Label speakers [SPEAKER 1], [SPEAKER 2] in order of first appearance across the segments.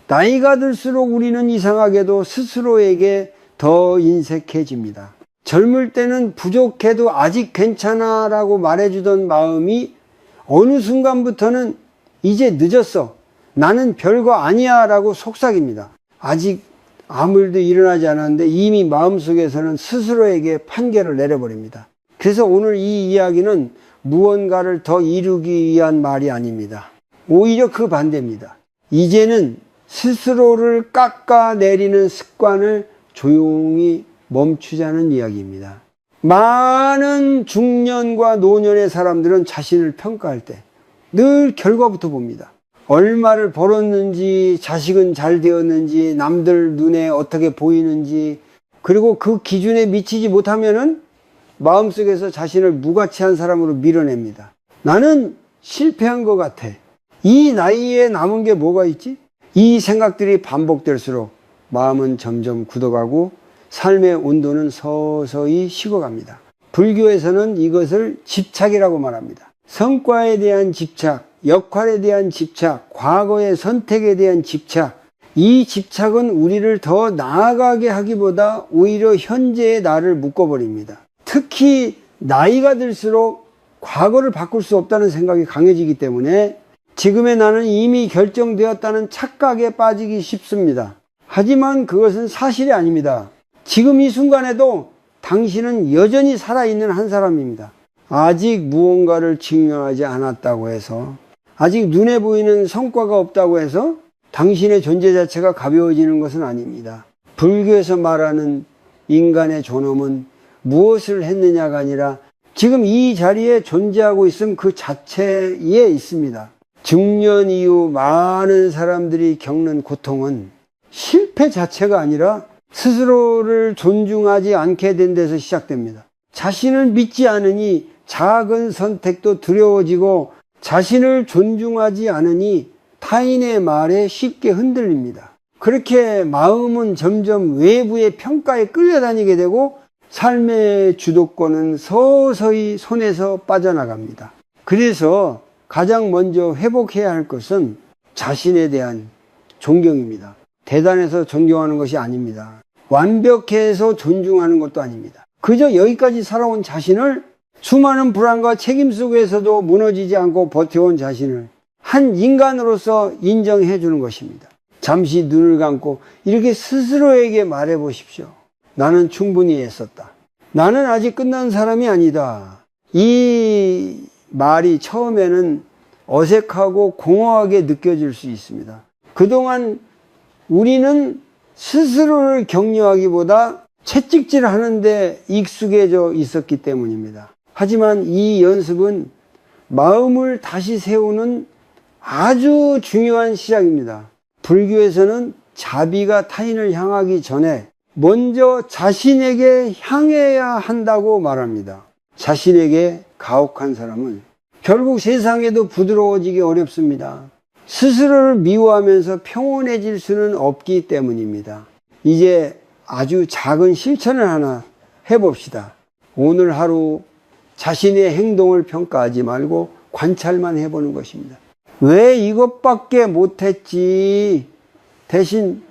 [SPEAKER 1] 나이가 들수록 우리는 이상하게도 스스로에게 더 인색해집니다. 젊을 때는 부족해도 아직 괜찮아 라고 말해주던 마음이 어느 순간부터는 이제 늦었어, 나는 별거 아니야 라고 속삭입니다. 아직 아무 일도 일어나지 않았는데 이미 마음속에서는 스스로에게 판결을 내려버립니다. 그래서 오늘 이 이야기는 무언가를 더 이루기 위한 말이 아닙니다. 오히려 그 반대입니다. 이제는 스스로를 깎아내리는 습관을 조용히 멈추자는 이야기입니다. 많은 중년과 노년의 사람들은 자신을 평가할 때 늘 결과부터 봅니다. 얼마를 벌었는지, 자식은 잘 되었는지, 남들 눈에 어떻게 보이는지, 그리고 그 기준에 미치지 못하면은 마음속에서 자신을 무가치한 사람으로 밀어냅니다. 나는 실패한 것 같아. 이 나이에 남은 게 뭐가 있지? 이 생각들이 반복될수록 마음은 점점 굳어가고 삶의 온도는 서서히 식어갑니다. 불교에서는 이것을 집착이라고 말합니다. 성과에 대한 집착, 역할에 대한 집착, 과거의 선택에 대한 집착, 이 집착은 우리를 더 나아가게 하기보다 오히려 현재의 나를 묶어버립니다. 특히 나이가 들수록 과거를 바꿀 수 없다는 생각이 강해지기 때문에 지금의 나는 이미 결정되었다는 착각에 빠지기 쉽습니다. 하지만 그것은 사실이 아닙니다. 지금 이 순간에도 당신은 여전히 살아있는 한 사람입니다. 아직 무언가를 증명하지 않았다고 해서, 아직 눈에 보이는 성과가 없다고 해서 당신의 존재 자체가 가벼워지는 것은 아닙니다. 불교에서 말하는 인간의 존엄은 무엇을 했느냐가 아니라 지금 이 자리에 존재하고 있음 그 자체에 있습니다. 중년 이후 많은 사람들이 겪는 고통은 실패 자체가 아니라 스스로를 존중하지 않게 된 데서 시작됩니다. 자신을 믿지 않으니 작은 선택도 두려워지고, 자신을 존중하지 않으니 타인의 말에 쉽게 흔들립니다. 그렇게 마음은 점점 외부의 평가에 끌려다니게 되고 삶의 주도권은 서서히 손에서 빠져나갑니다. 그래서 가장 먼저 회복해야 할 것은 자신에 대한 존경입니다. 대단해서 존경하는 것이 아닙니다. 완벽해서 존중하는 것도 아닙니다. 그저 여기까지 살아온 자신을, 수많은 불안과 책임 속에서도 무너지지 않고 버텨온 자신을 한 인간으로서 인정해 주는 것입니다. 잠시 눈을 감고 이렇게 스스로에게 말해 보십시오. 나는 충분히 애썼다. 나는 아직 끝난 사람이 아니다. 이 말이 처음에는 어색하고 공허하게 느껴질 수 있습니다. 그동안 우리는 스스로를 격려하기보다 채찍질 하는데 익숙해져 있었기 때문입니다. 하지만 이 연습은 마음을 다시 세우는 아주 중요한 시작입니다. 불교에서는 자비가 타인을 향하기 전에 먼저 자신에게 향해야 한다고 말합니다. 자신에게 가혹한 사람은 결국 세상에도 부드러워지기 어렵습니다. 스스로를 미워하면서 평온해질 수는 없기 때문입니다. 이제 아주 작은 실천을 하나 해봅시다. 오늘 하루 자신의 행동을 평가하지 말고 관찰만 해보는 것입니다. 왜 이것밖에 못했지? 대신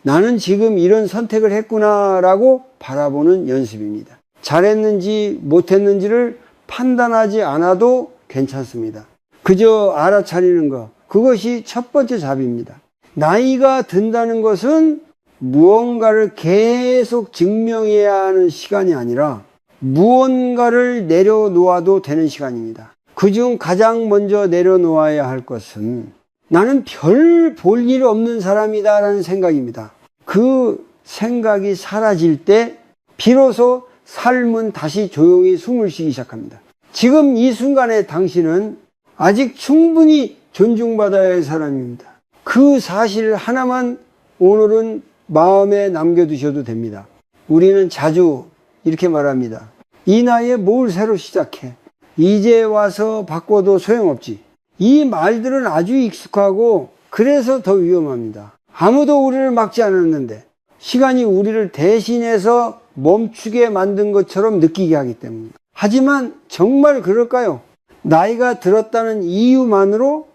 [SPEAKER 1] 나는 지금 이런 선택을 했구나 라고 바라보는 연습입니다. 잘했는지 못했는지를 판단하지 않아도 괜찮습니다. 그저 알아차리는 것, 그것이 첫 번째 잡입니다. 나이가 든다는 것은 무언가를 계속 증명해야 하는 시간이 아니라 무언가를 내려놓아도 되는 시간입니다. 그중 가장 먼저 내려놓아야 할 것은 나는 별 볼 일 없는 사람이다 라는 생각입니다. 그 생각이 사라질 때 비로소 삶은 다시 조용히 숨을 쉬기 시작합니다. 지금 이 순간에 당신은 아직 충분히 존중받아야 할 사람입니다. 그 사실 하나만 오늘은 마음에 남겨두셔도 됩니다. 우리는 자주 이렇게 말합니다. 이 나이에 뭘 새로 시작해? 이제 와서 바꿔도 소용없지. 이 말들은 아주 익숙하고 그래서 더 위험합니다. 아무도 우리를 막지 않았는데 시간이 우리를 대신해서 멈추게 만든 것처럼 느끼게 하기 때문입니다. 하지만 정말 그럴까요? 나이가 들었다는 이유만으로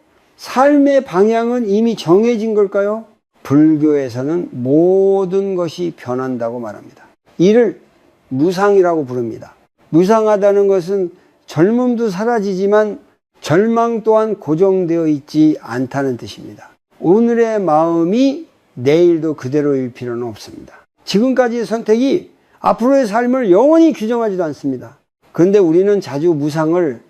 [SPEAKER 1] 삶의 방향은 이미 정해진 걸까요? 불교에서는 모든 것이 변한다고 말합니다. 이를 무상이라고 부릅니다. 무상하다는 것은 젊음도 사라지지만 절망 또한 고정되어 있지 않다는 뜻입니다. 오늘의 마음이 내일도 그대로일 필요는 없습니다. 지금까지의 선택이 앞으로의 삶을 영원히 규정하지도 않습니다. 그런데 우리는 자주 무상을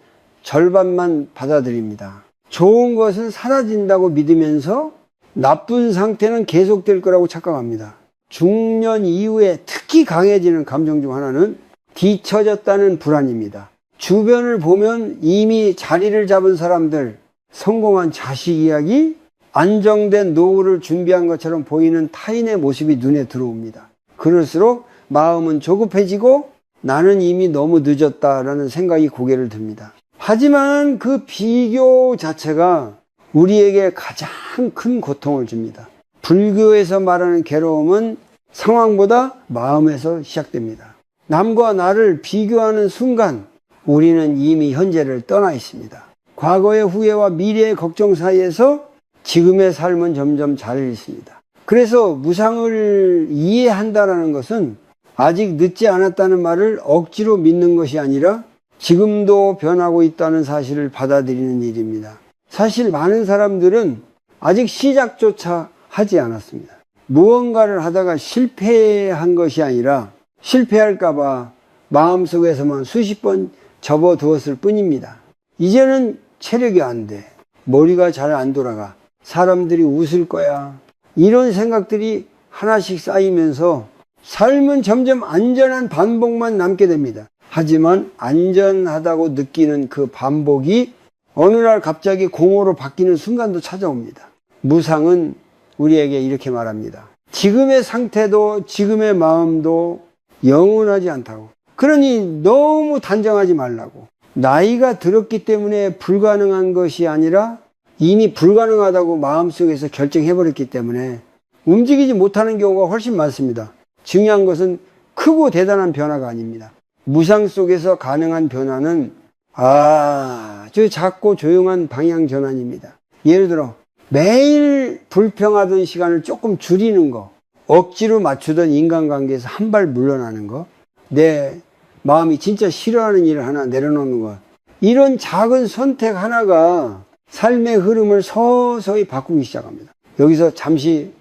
[SPEAKER 1] 절반만 받아들입니다. 좋은 것은 사라진다고 믿으면서 나쁜 상태는 계속될 거라고 착각합니다. 중년 이후에 특히 강해지는 감정 중 하나는 뒤처졌다는 불안입니다. 주변을 보면 이미 자리를 잡은 사람들, 성공한 자식 이야기, 안정된 노후를 준비한 것처럼 보이는 타인의 모습이 눈에 들어옵니다. 그럴수록 마음은 조급해지고 나는 이미 너무 늦었다라는 생각이 고개를 듭니다. 하지만 그 비교 자체가 우리에게 가장 큰 고통을 줍니다. 불교에서 말하는 괴로움은 상황보다 마음에서 시작됩니다. 남과 나를 비교하는 순간 우리는 이미 현재를 떠나 있습니다. 과거의 후회와 미래의 걱정 사이에서 지금의 삶은 점점 자리를 잃습니다. 그래서 무상을 이해한다는 것은 아직 늦지 않았다는 말을 억지로 믿는 것이 아니라 지금도 변하고 있다는 사실을 받아들이는 일입니다. 사실 많은 사람들은 아직 시작조차 하지 않았습니다. 무언가를 하다가 실패한 것이 아니라 실패할까봐 마음속에서만 수십 번 접어두었을 뿐입니다. 이제는 체력이 안 돼. 머리가 잘 안 돌아가. 사람들이 웃을 거야. 이런 생각들이 하나씩 쌓이면서 삶은 점점 안전한 반복만 남게 됩니다. 하지만 안전하다고 느끼는 그 반복이 어느 날 갑자기 공허로 바뀌는 순간도 찾아옵니다. 무상은 우리에게 이렇게 말합니다. 지금의 상태도 지금의 마음도 영원하지 않다고. 그러니 너무 단정하지 말라고. 나이가 들었기 때문에 불가능한 것이 아니라 이미 불가능하다고 마음속에서 결정해버렸기 때문에 움직이지 못하는 경우가 훨씬 많습니다. 중요한 것은 크고 대단한 변화가 아닙니다. 무상 속에서 가능한 변화는 아주 작고 조용한 방향 전환입니다. 예를 들어 매일 불평하던 시간을 조금 줄이는 거, 억지로 맞추던 인간관계에서 한 발 물러나는 거, 내 마음이 진짜 싫어하는 일을 하나 내려놓는 것, 이런 작은 선택 하나가 삶의 흐름을 서서히 바꾸기 시작합니다. 여기서 잠시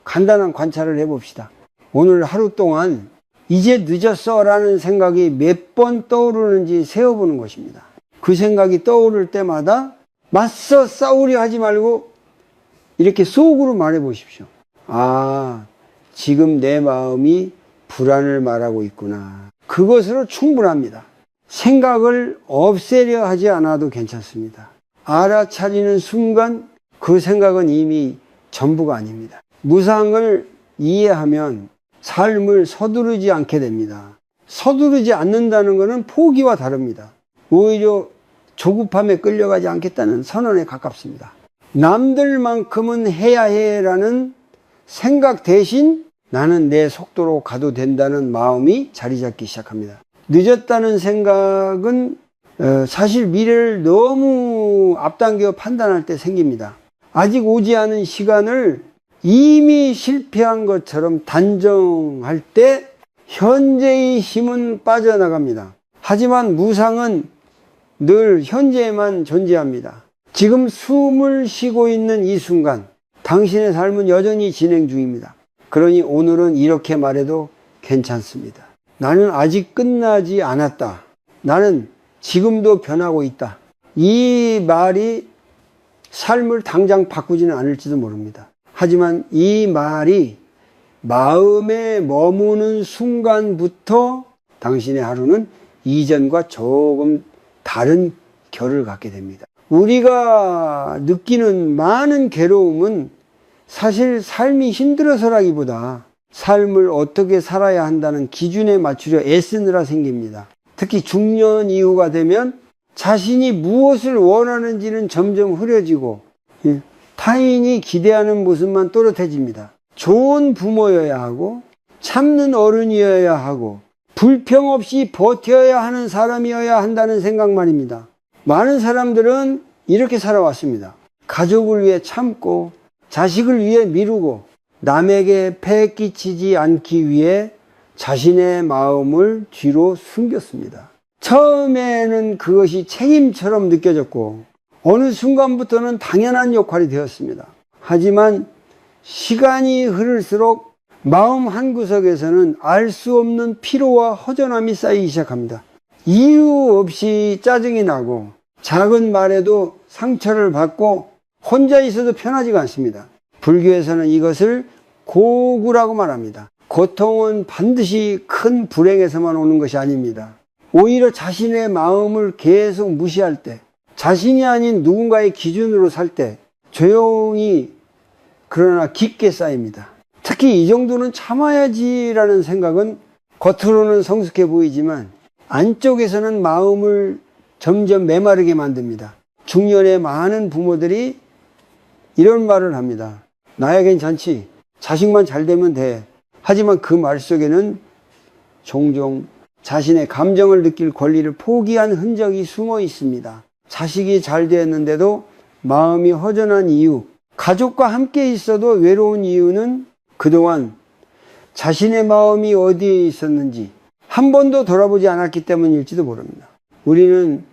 [SPEAKER 1] 간단한 관찰을 해봅시다. 오늘 하루 동안 이제 늦었어 라는 생각이 몇 번 떠오르는지 세어보는 것입니다. 그 생각이 떠오를 때마다 맞서 싸우려 하지 말고 이렇게 속으로 말해 보십시오. 아, 지금 내 마음이 불안을 말하고 있구나. 그것으로 충분합니다. 생각을 없애려 하지 않아도 괜찮습니다. 알아차리는 순간 그 생각은 이미 전부가 아닙니다. 무상을 이해하면 삶을 서두르지 않게 됩니다. 서두르지 않는다는 것은 포기와 다릅니다. 오히려 조급함에 끌려가지 않겠다는 선언에 가깝습니다. 남들만큼은 해야 해라는 생각 대신 나는 내 속도로 가도 된다는 마음이 자리 잡기 시작합니다. 늦었다는 생각은 사실 미래를 너무 앞당겨 판단할 때 생깁니다. 아직 오지 않은 시간을 이미 실패한 것처럼 단정할 때 현재의 힘은 빠져나갑니다. 하지만 무상은 늘 현재에만 존재합니다. 지금 숨을 쉬고 있는 이 순간 당신의 삶은 여전히 진행 중입니다. 그러니 오늘은 이렇게 말해도 괜찮습니다. 나는 아직 끝나지 않았다. 나는 지금도 변하고 있다. 이 말이 삶을 당장 바꾸지는 않을지도 모릅니다. 하지만 이 말이 마음에 머무는 순간부터 당신의 하루는 이전과 조금 다른 결을 갖게 됩니다. 우리가 느끼는 많은 괴로움은 사실 삶이 힘들어서라기보다 삶을 어떻게 살아야 한다는 기준에 맞추려 애쓰느라 생깁니다. 특히 중년 이후가 되면 자신이 무엇을 원하는지는 점점 흐려지고 타인이 기대하는 모습만 또렷해집니다. 좋은 부모여야 하고 참는 어른이어야 하고 불평 없이 버텨야 하는 사람이어야 한다는 생각 말입니다. 많은 사람들은 이렇게 살아왔습니다. 가족을 위해 참고 자식을 위해 미루고 남에게 폐 끼치지 않기 위해 자신의 마음을 뒤로 숨겼습니다. 처음에는 그것이 책임처럼 느껴졌고 어느 순간부터는 당연한 역할이 되었습니다. 하지만 시간이 흐를수록 마음 한구석에서는 알 수 없는 피로와 허전함이 쌓이기 시작합니다. 이유 없이 짜증이 나고 작은 말에도 상처를 받고 혼자 있어도 편하지가 않습니다. 불교에서는 이것을 고구라고 말합니다. 고통은 반드시 큰 불행에서만 오는 것이 아닙니다. 오히려 자신의 마음을 계속 무시할 때, 자신이 아닌 누군가의 기준으로 살 때 조용히 그러나 깊게 쌓입니다. 특히 이 정도는 참아야지라는 생각은 겉으로는 성숙해 보이지만 안쪽에서는 마음을 점점 메마르게 만듭니다. 중년의 많은 부모들이 이런 말을 합니다. 나야 괜찮지. 자식만 잘 되면 돼. 하지만 그 말 속에는 종종 자신의 감정을 느낄 권리를 포기한 흔적이 숨어 있습니다. 자식이 잘 되었는데도 마음이 허전한 이유, 가족과 함께 있어도 외로운 이유는 그동안 자신의 마음이 어디에 있었는지 한 번도 돌아보지 않았기 때문일지도 모릅니다. 우리는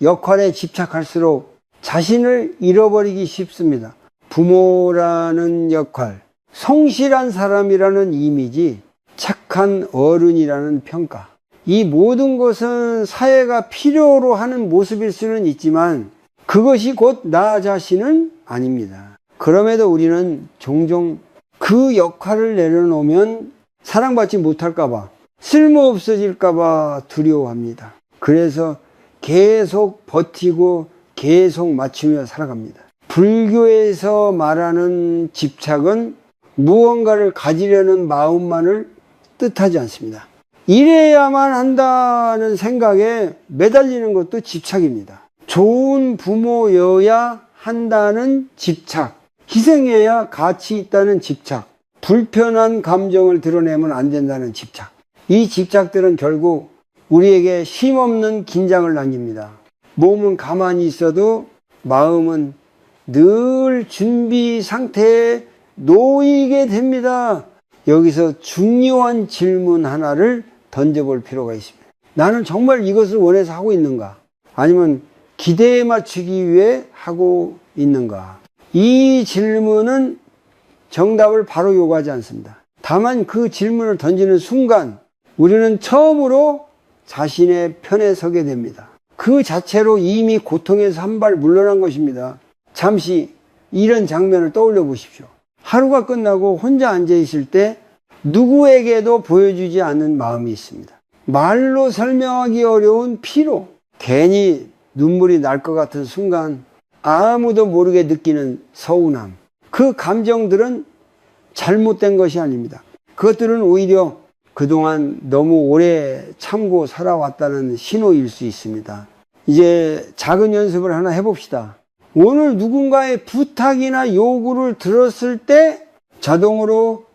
[SPEAKER 1] 역할에 집착할수록 자신을 잃어버리기 쉽습니다. 부모라는 역할, 성실한 사람이라는 이미지, 착한 어른이라는 평가. 이 모든 것은 사회가 필요로 하는 모습일 수는 있지만 그것이 곧 나 자신은 아닙니다. 그럼에도 우리는 종종 그 역할을 내려놓으면 사랑받지 못할까봐, 쓸모없어질까봐 두려워합니다. 그래서 계속 버티고 계속 맞추며 살아갑니다. 불교에서 말하는 집착은 무언가를 가지려는 마음만을 뜻하지 않습니다. 이래야만 한다는 생각에 매달리는 것도 집착입니다. 좋은 부모여야 한다는 집착, 희생해야 가치 있다는 집착, 불편한 감정을 드러내면 안 된다는 집착. 이 집착들은 결국 우리에게 쉼없는 긴장을 남깁니다. 몸은 가만히 있어도 마음은 늘 준비 상태에 놓이게 됩니다. 여기서 중요한 질문 하나를 던져볼 필요가 있습니다. 나는 정말 이것을 원해서 하고 있는가? 아니면 기대에 맞추기 위해 하고 있는가? 이 질문은 정답을 바로 요구하지 않습니다. 다만 그 질문을 던지는 순간 우리는 처음으로 자신의 편에 서게 됩니다. 그 자체로 이미 고통에서 한 발 물러난 것입니다. 잠시 이런 장면을 떠올려 보십시오. 하루가 끝나고 혼자 앉아 있을 때 누구에게도 보여주지 않는 마음이 있습니다. 말로 설명하기 어려운 피로, 괜히 눈물이 날 것 같은 순간, 아무도 모르게 느끼는 서운함. 그 감정들은 잘못된 것이 아닙니다. 그것들은 오히려 그동안 너무 오래 참고 살아왔다는 신호일 수 있습니다. 이제 작은 연습을 하나 해봅시다. 오늘 누군가의 부탁이나 요구를 들었을 때 자동으로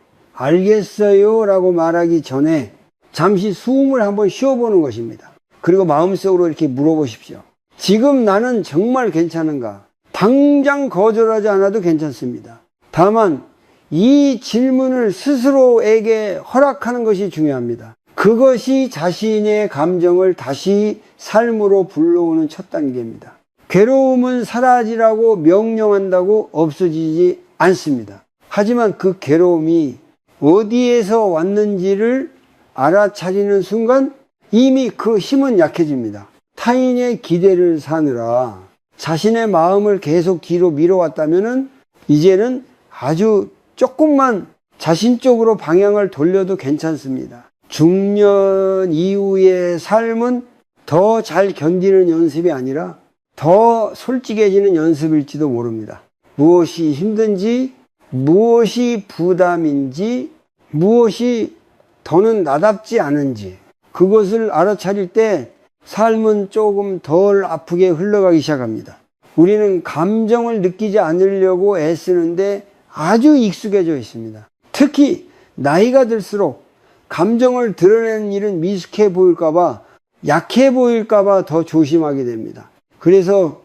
[SPEAKER 1] 알겠어요 라고 말하기 전에 잠시 숨을 한번 쉬어보는 것입니다. 그리고 마음속으로 이렇게 물어보십시오. 지금 나는 정말 괜찮은가? 당장 거절하지 않아도 괜찮습니다. 다만 이 질문을 스스로에게 허락하는 것이 중요합니다. 그것이 자신의 감정을 다시 삶으로 불러오는 첫 단계입니다. 괴로움은 사라지라고 명령한다고 없어지지 않습니다. 하지만 그 괴로움이 어디에서 왔는지를 알아차리는 순간 이미 그 힘은 약해집니다. 타인의 기대를 사느라 자신의 마음을 계속 뒤로 밀어왔다면 이제는 아주 조금만 자신 쪽으로 방향을 돌려도 괜찮습니다. 중년 이후의 삶은 더 잘 견디는 연습이 아니라 더 솔직해지는 연습일지도 모릅니다. 무엇이 힘든지, 무엇이 부담인지, 무엇이 더는 나답지 않은지 그것을 알아차릴 때 삶은 조금 덜 아프게 흘러가기 시작합니다. 우리는 감정을 느끼지 않으려고 애쓰는데 아주 익숙해져 있습니다. 특히 나이가 들수록 감정을 드러내는 일은 미숙해 보일까봐, 약해 보일까봐 더 조심하게 됩니다. 그래서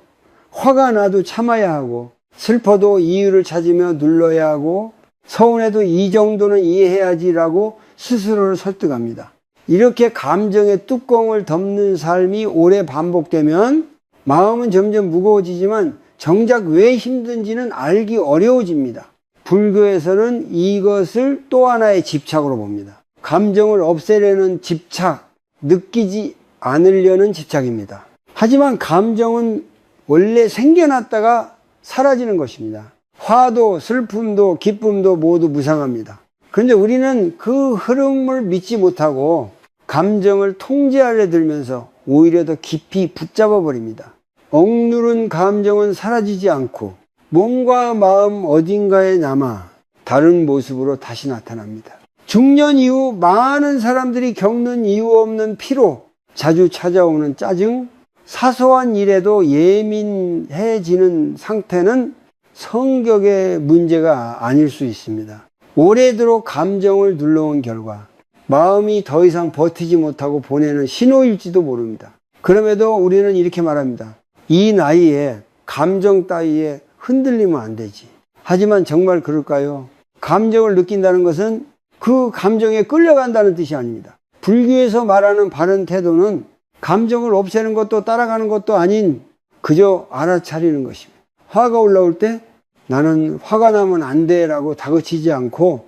[SPEAKER 1] 화가 나도 참아야 하고 슬퍼도 이유를 찾으며 눌러야 하고 서운해도 이 정도는 이해해야지라고 스스로를 설득합니다. 이렇게 감정의 뚜껑을 덮는 삶이 오래 반복되면 마음은 점점 무거워지지만 정작 왜 힘든지는 알기 어려워집니다. 불교에서는 이것을 또 하나의 집착으로 봅니다. 감정을 없애려는 집착, 느끼지 않으려는 집착입니다. 하지만 감정은 원래 생겨났다가 사라지는 것입니다. 화도 슬픔도 기쁨도 모두 무상합니다. 그런데 우리는 그 흐름을 믿지 못하고 감정을 통제하려 들면서 오히려 더 깊이 붙잡아 버립니다. 억누른 감정은 사라지지 않고 몸과 마음 어딘가에 남아 다른 모습으로 다시 나타납니다. 중년 이후 많은 사람들이 겪는 이유 없는 피로, 자주 찾아오는 짜증, 사소한 일에도 예민해지는 상태는 성격의 문제가 아닐 수 있습니다. 오래도록 감정을 눌러온 결과 마음이 더 이상 버티지 못하고 보내는 신호일지도 모릅니다. 그럼에도 우리는 이렇게 말합니다. 이 나이에 감정 따위에 흔들리면 안 되지. 하지만 정말 그럴까요? 감정을 느낀다는 것은 그 감정에 끌려간다는 뜻이 아닙니다. 불교에서 말하는 바른 태도는 감정을 없애는 것도 따라가는 것도 아닌 그저 알아차리는 것입니다. 화가 올라올 때 나는 화가 나면 안 돼라고 다그치지 않고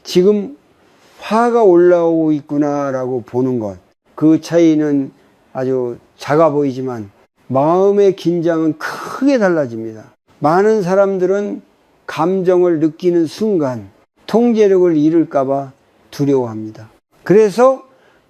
[SPEAKER 1] 지금 화가 올라오고 있구나라고 보는 것. 그 차이는 아주 작아 보이지만 마음의 긴장은 크게 달라집니다. 많은 사람들은 감정을 느끼는 순간 통제력을 잃을까봐 두려워합니다. 그래서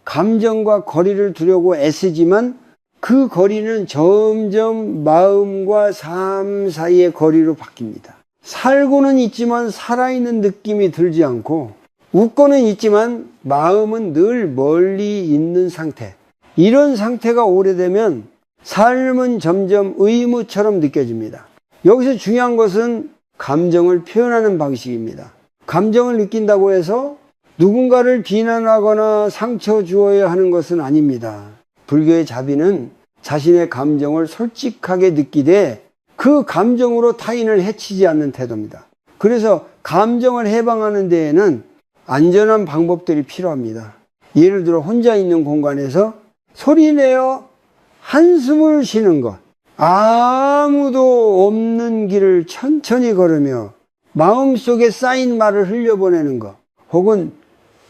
[SPEAKER 1] 감정과 거리를 두려고 애쓰지만 그 거리는 점점 마음과 삶 사이의 거리로 바뀝니다. 살고는 있지만 살아있는 느낌이 들지 않고 웃고는 있지만 마음은 늘 멀리 있는 상태. 이런 상태가 오래되면 삶은 점점 의무처럼 느껴집니다. 여기서 중요한 것은 감정을 표현하는 방식입니다. 감정을 느낀다고 해서 누군가를 비난하거나 상처 주어야 하는 것은 아닙니다. 불교의 자비는 자신의 감정을 솔직하게 느끼되 그 감정으로 타인을 해치지 않는 태도입니다. 그래서 감정을 해방하는 데에는 안전한 방법들이 필요합니다. 예를 들어 혼자 있는 공간에서 소리내어 한숨을 쉬는 것, 아무도 없는 길을 천천히 걸으며 마음속에 쌓인 말을 흘려보내는 것, 혹은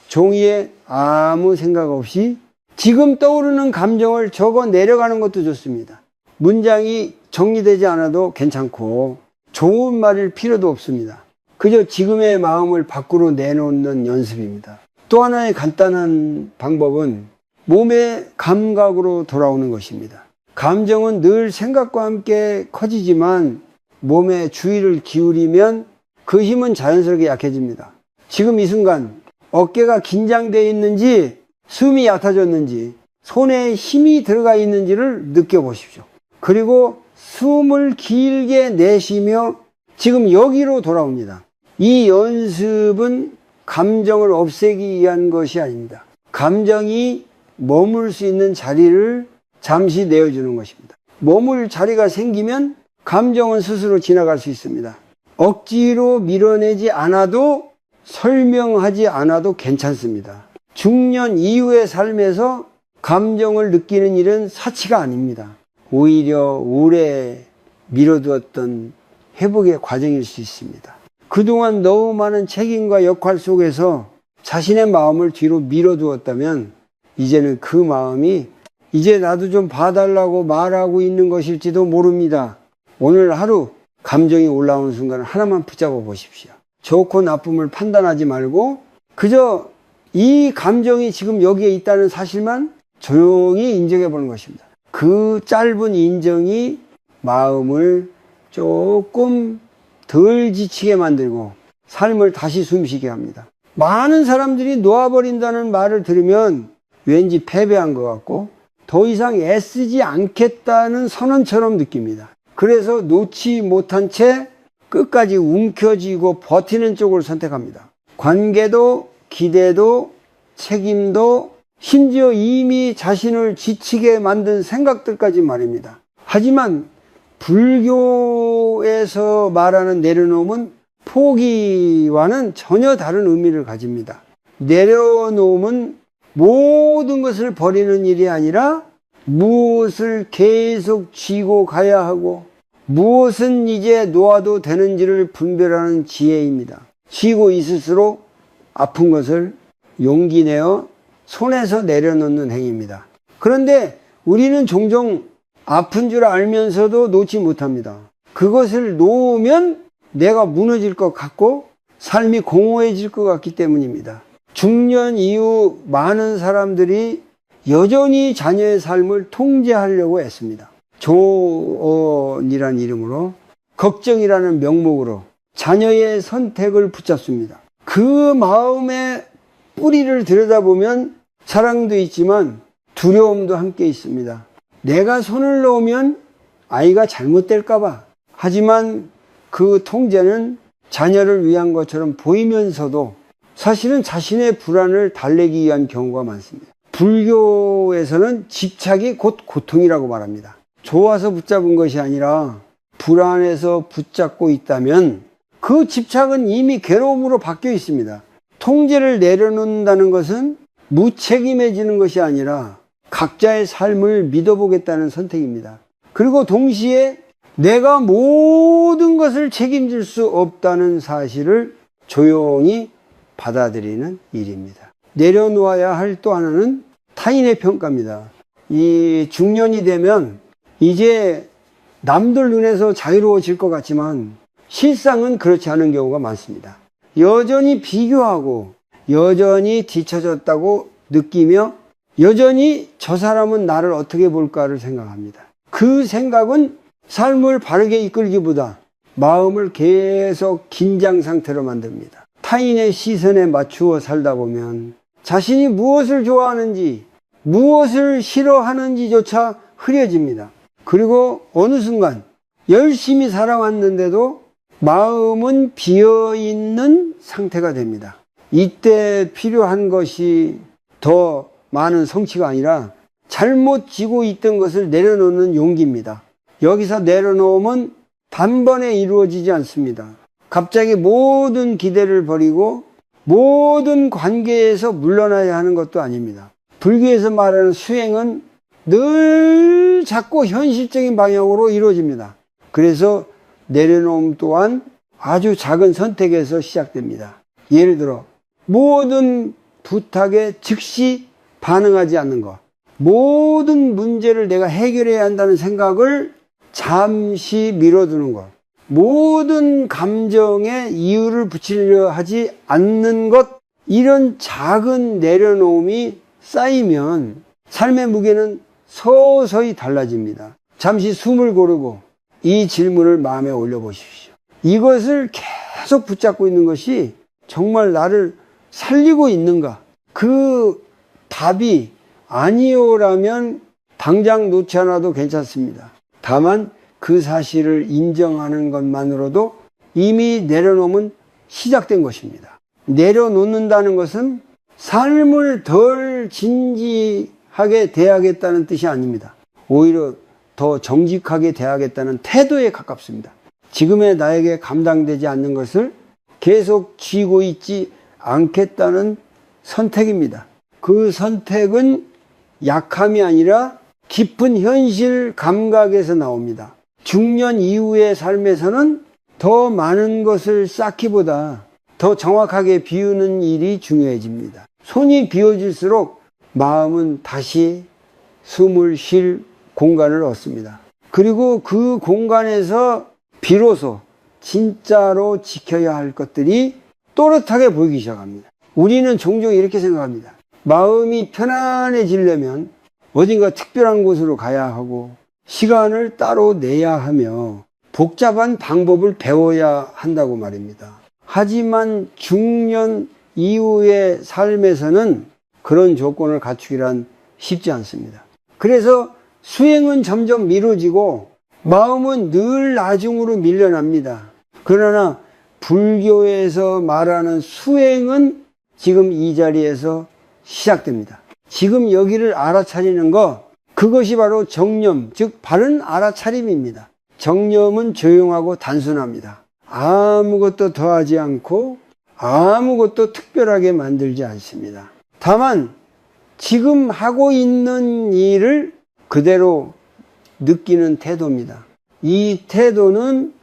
[SPEAKER 1] 종이에 아무 생각 없이 지금 떠오르는 감정을 적어 내려가는 것도 좋습니다. 문장이 정리되지 않아도 괜찮고 좋은 말일 필요도 없습니다. 그저 지금의 마음을 밖으로 내놓는 연습입니다. 또 하나의 간단한 방법은 몸의 감각으로 돌아오는 것입니다. 감정은 늘 생각과 함께 커지지만 몸에 주의를 기울이면 그 힘은 자연스럽게 약해집니다. 지금 이 순간 어깨가 긴장되어 있는지 숨이 얕아졌는지 손에 힘이 들어가 있는지를 느껴보십시오. 그리고 숨을 길게 내쉬며 지금 여기로 돌아옵니다. 이 연습은 감정을 없애기 위한 것이 아닙니다. 감정이 머물 수 있는 자리를 잠시 내어주는 것입니다. 머물 자리가 생기면 감정은 스스로 지나갈 수 있습니다. 억지로 밀어내지 않아도 설명하지 않아도 괜찮습니다. 중년 이후의 삶에서 감정을 느끼는 일은 사치가 아닙니다. 오히려 오래 미뤄두었던 회복의 과정일 수 있습니다. 그동안 너무 많은 책임과 역할 속에서 자신의 마음을 뒤로 미뤄두었다면 이제는 그 마음이 이제 나도 좀 봐달라고 말하고 있는 것일지도 모릅니다. 오늘 하루 감정이 올라오는 순간 하나만 붙잡아 보십시오. 좋고 나쁨을 판단하지 말고 그저 이 감정이 지금 여기에 있다는 사실만 조용히 인정해 보는 것입니다. 그 짧은 인정이 마음을 조금 덜 지치게 만들고 삶을 다시 숨쉬게 합니다. 많은 사람들이 놓아버린다는 말을 들으면 왠지 패배한 것 같고 더 이상 애쓰지 않겠다는 선언처럼 느낍니다. 그래서 놓지 못한 채 끝까지 움켜쥐고 버티는 쪽을 선택합니다. 관계도 기대도 책임도 심지어 이미 자신을 지치게 만든 생각들까지 말입니다. 하지만 불교에서 말하는 내려놓음은 포기와는 전혀 다른 의미를 가집니다. 내려놓음은 모든 것을 버리는 일이 아니라 무엇을 계속 쥐고 가야 하고 무엇은 이제 놓아도 되는지를 분별하는 지혜입니다. 쥐고 있을수록 아픈 것을 용기 내어 손에서 내려놓는 행위입니다. 그런데 우리는 종종 아픈 줄 알면서도 놓지 못합니다. 그것을 놓으면 내가 무너질 것 같고 삶이 공허해질 것 같기 때문입니다. 중년 이후 많은 사람들이 여전히 자녀의 삶을 통제하려고 애씁니다. 조언이라는 이름으로, 걱정이라는 명목으로 자녀의 선택을 붙잡습니다. 그 마음의 뿌리를 들여다보면 사랑도 있지만 두려움도 함께 있습니다. 내가 손을 놓으면 아이가 잘못될까봐. 하지만 그 통제는 자녀를 위한 것처럼 보이면서도 사실은 자신의 불안을 달래기 위한 경우가 많습니다. 불교에서는 집착이 곧 고통이라고 말합니다. 좋아서 붙잡은 것이 아니라 불안해서 붙잡고 있다면 그 집착은 이미 괴로움으로 바뀌어 있습니다. 통제를 내려놓는다는 것은 무책임해지는 것이 아니라 각자의 삶을 믿어보겠다는 선택입니다. 그리고 동시에 내가 모든 것을 책임질 수 없다는 사실을 조용히 받아들이는 일입니다. 내려놓아야 할 또 하나는 타인의 평가입니다. 이 중년이 되면 이제 남들 눈에서 자유로워질 것 같지만 실상은 그렇지 않은 경우가 많습니다. 여전히 비교하고 여전히 뒤처졌다고 느끼며 여전히 저 사람은 나를 어떻게 볼까를 생각합니다. 그 생각은 삶을 바르게 이끌기보다 마음을 계속 긴장 상태로 만듭니다. 타인의 시선에 맞추어 살다 보면 자신이 무엇을 좋아하는지 무엇을 싫어하는지조차 흐려집니다. 그리고 어느 순간 열심히 살아왔는데도 마음은 비어있는 상태가 됩니다. 이때 필요한 것이 더 많은 성취가 아니라 잘못 지고 있던 것을 내려놓는 용기입니다. 여기서 내려놓으면 단번에 이루어지지 않습니다. 갑자기 모든 기대를 버리고 모든 관계에서 물러나야 하는 것도 아닙니다. 불교에서 말하는 수행은 늘 자꾸 현실적인 방향으로 이루어집니다. 그래서 내려놓음 또한 아주 작은 선택에서 시작됩니다. 예를 들어 모든 부탁에 즉시 반응하지 않는 것, 모든 문제를 내가 해결해야 한다는 생각을 잠시 미뤄두는 것, 모든 감정에 이유를 붙이려 하지 않는 것, 이런 작은 내려놓음이 쌓이면 삶의 무게는 서서히 달라집니다. 잠시 숨을 고르고 이 질문을 마음에 올려보십시오. 이것을 계속 붙잡고 있는 것이 정말 나를 살리고 있는가? 그 답이 아니오라면 당장 놓지 않아도 괜찮습니다. 다만 그 사실을 인정하는 것만으로도 이미 내려놓으면 시작된 것입니다. 내려놓는다는 것은 삶을 덜 진지하게 대하겠다는 뜻이 아닙니다. 오히려 더 정직하게 대하겠다는 태도에 가깝습니다. 지금의 나에게 감당되지 않는 것을 계속 쥐고 있지 않겠다는 선택입니다. 그 선택은 약함이 아니라 깊은 현실 감각에서 나옵니다. 중년 이후의 삶에서는 더 많은 것을 쌓기보다 더 정확하게 비우는 일이 중요해집니다. 손이 비워질수록 마음은 다시 숨을 쉴 공간을 얻습니다. 그리고 그 공간에서 비로소 진짜로 지켜야 할 것들이 또렷하게 보이기 시작합니다. 우리는 종종 이렇게 생각합니다. 마음이 편안해지려면 어딘가 특별한 곳으로 가야 하고 시간을 따로 내야 하며 복잡한 방법을 배워야 한다고 말입니다. 하지만 중년 이후의 삶에서는 그런 조건을 갖추기란 쉽지 않습니다. 그래서 수행은 점점 미뤄지고 마음은 늘 나중으로 밀려납니다. 그러나 불교에서 말하는 수행은 지금 이 자리에서 시작됩니다. 지금 여기를 알아차리는 것, 그것이 바로 정념, 즉 바른 알아차림입니다. 정념은 조용하고 단순합니다. 아무것도 더하지 않고 아무것도 특별하게 만들지 않습니다. 다만 지금 하고 있는 일을 그대로 느끼는 태도입니다. 이 태도는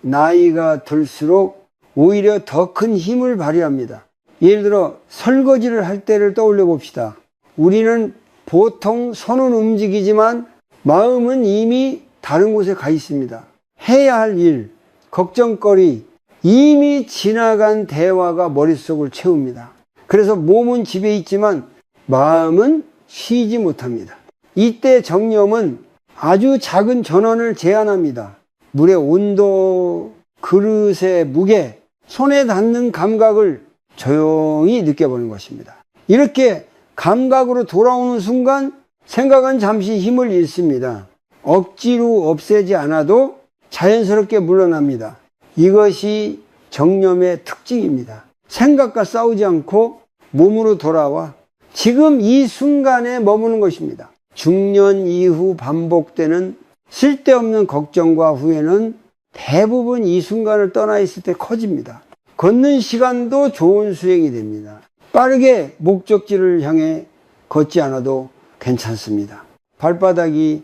[SPEAKER 1] 나이가 들수록 오히려 더 큰 힘을 발휘합니다. 예를 들어 설거지를 할 때를 떠올려 봅시다. 우리는 보통 손은 움직이지만 마음은 이미 다른 곳에 가 있습니다. 해야 할 일, 걱정거리, 이미 지나간 대화가 머릿속을 채웁니다. 그래서 몸은 집에 있지만 마음은 쉬지 못합니다. 이때 정념은 아주 작은 전원을 제한합니다. 물의 온도, 그릇의 무게, 손에 닿는 감각을 조용히 느껴보는 것입니다. 이렇게 감각으로 돌아오는 순간 생각은 잠시 힘을 잃습니다. 억지로 없애지 않아도 자연스럽게 물러납니다. 이것이 정념의 특징입니다. 생각과 싸우지 않고 몸으로 돌아와 지금 이 순간에 머무는 것입니다. 중년 이후 반복되는 쓸데없는 걱정과 후회는 대부분 이 순간을 떠나 있을 때 커집니다. 걷는 시간도 좋은 수행이 됩니다. 빠르게 목적지를 향해 걷지 않아도 괜찮습니다. 발바닥이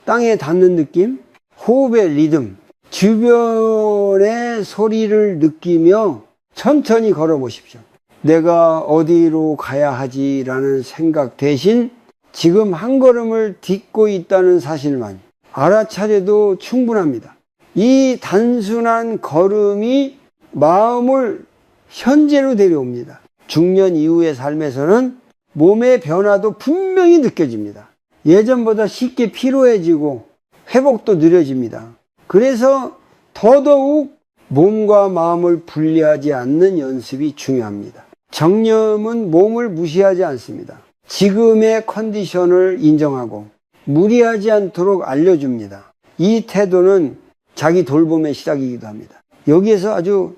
[SPEAKER 1] 땅에 닿는 느낌, 호흡의 리듬, 주변의 소리를 느끼며 천천히 걸어 보십시오. 내가 어디로 가야 하지라는 생각 대신 지금 한 걸음을 딛고 있다는 사실만 알아차려도 충분합니다. 이 단순한 걸음이 마음을 현재로 데려옵니다. 중년 이후의 삶에서는 몸의 변화도 분명히 느껴집니다. 예전보다 쉽게 피로해지고 회복도 느려집니다. 그래서 더더욱 몸과 마음을 분리하지 않는 연습이 중요합니다. 정념은 몸을 무시하지 않습니다. 지금의 컨디션을 인정하고 무리하지 않도록 알려줍니다. 이 태도는 자기 돌봄의 시작이기도 합니다. 여기에서 아주